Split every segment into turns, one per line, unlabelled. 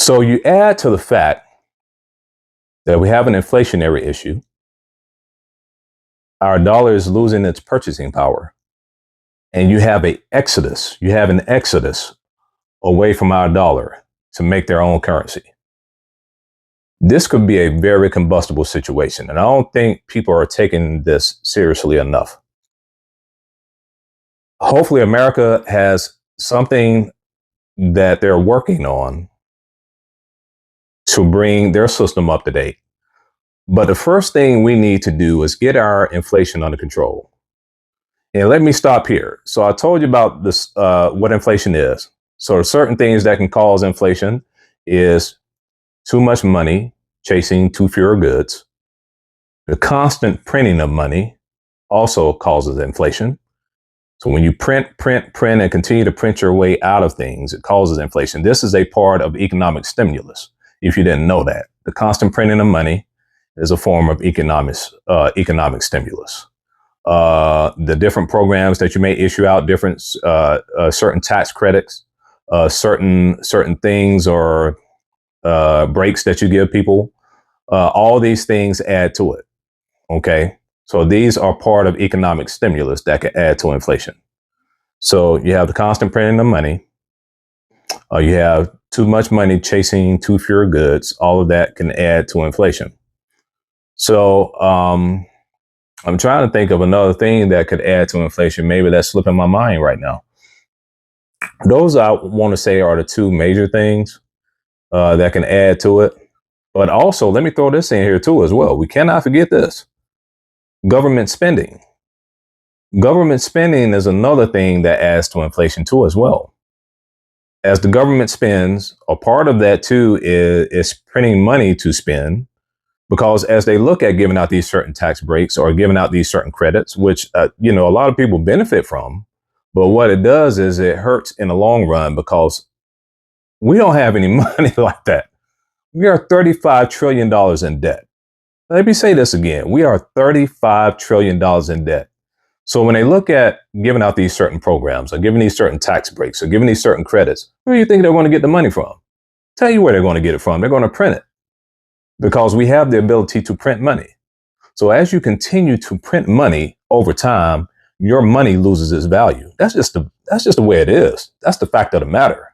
So you add to the fact that we have an inflationary issue. Our dollar is losing its purchasing power. And you have an exodus away from our dollar to make their own currency. This could be a very combustible situation. And I don't think people are taking this seriously enough. Hopefully, America has something that they're working on to bring their system up to date. But the first thing we need to do is get our inflation under control. And let me stop here. So I told you about this, what inflation is. So certain things that can cause inflation is too much money chasing too fewer goods. The constant printing of money also causes inflation. So when you print, and continue to print your way out of things, it causes inflation. This is a part of economic stimulus. If you didn't know that, the constant printing of money is a form of economic stimulus. The different programs that you may issue out, different certain tax credits, certain things or breaks that you give people, all these things add to it. Okay, so these are part of economic stimulus that can add to inflation. So you have the constant printing of money. You have too much money chasing too fewer goods. All of that can add to inflation. So I'm trying to think of another thing that could add to inflation. Maybe that's slipping my mind right now. Those I want to say are the two major things that can add to it. But also, let me throw this in here too as well. We cannot forget this. Government spending. Government spending is another thing that adds to inflation too as well. As the government spends, a part of that too is printing money to spend. Because as they look at giving out these certain tax breaks or giving out these certain credits, which, a lot of people benefit from, but what it does is it hurts in the long run because we don't have any money like that. We are $35 trillion in debt. Let me say this again. We are $35 trillion in debt. So when they look at giving out these certain programs or giving these certain tax breaks or giving these certain credits, where do you think they're going to get the money from? Tell you where they're going to get it from. They're going to print it. Because we have the ability to print money. So as you continue to print money over time, your money loses its value. That's just the way it is. That's the fact of the matter.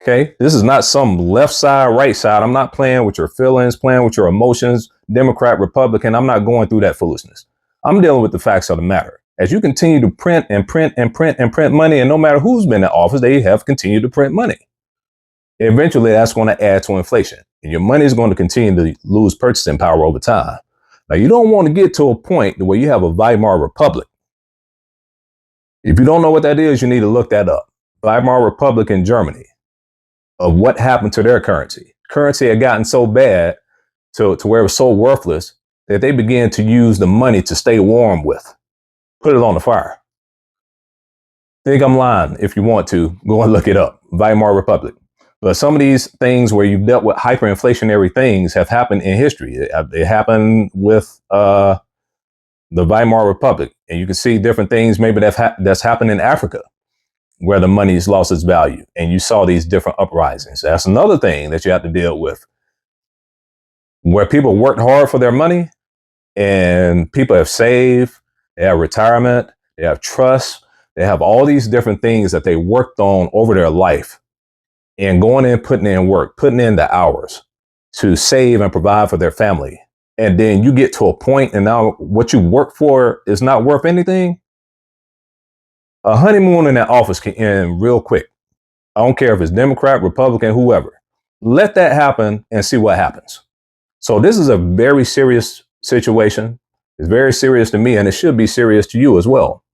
Okay, this is not some left side, right side. I'm not playing with your feelings, playing with your emotions, Democrat, Republican. I'm not going through that foolishness. I'm dealing with the facts of the matter. As you continue to print money, and no matter who's been in office, they have continued to print money. Eventually, that's going to add to inflation. And your money is going to continue to lose purchasing power over time. Now, you don't want to get to a point where you have a Weimar Republic. If you don't know what that is, you need to look that up. Weimar Republic in Germany, of what happened to their currency. Currency had gotten so bad to where it was so worthless that they began to use the money to stay warm with. Put it on the fire. Think I'm lying. If you want to, go and look it up. Weimar Republic. But some of these things where you've dealt with hyperinflationary things have happened in history. It happened with the Weimar Republic. And you can see different things maybe that's happened in Africa where the money's lost its value. And you saw these different uprisings. That's another thing that you have to deal with. Where people worked hard for their money and people have saved, they have retirement, they have trust, they have all these different things that they worked on over their life. And going in, putting in work, putting in the hours to save and provide for their family. And then you get to a point and now what you work for is not worth anything. A honeymoon in that office can end real quick. I don't care if it's Democrat, Republican, whoever. Let that happen and see what happens. So this is a very serious situation. It's very serious to me and it should be serious to you as well.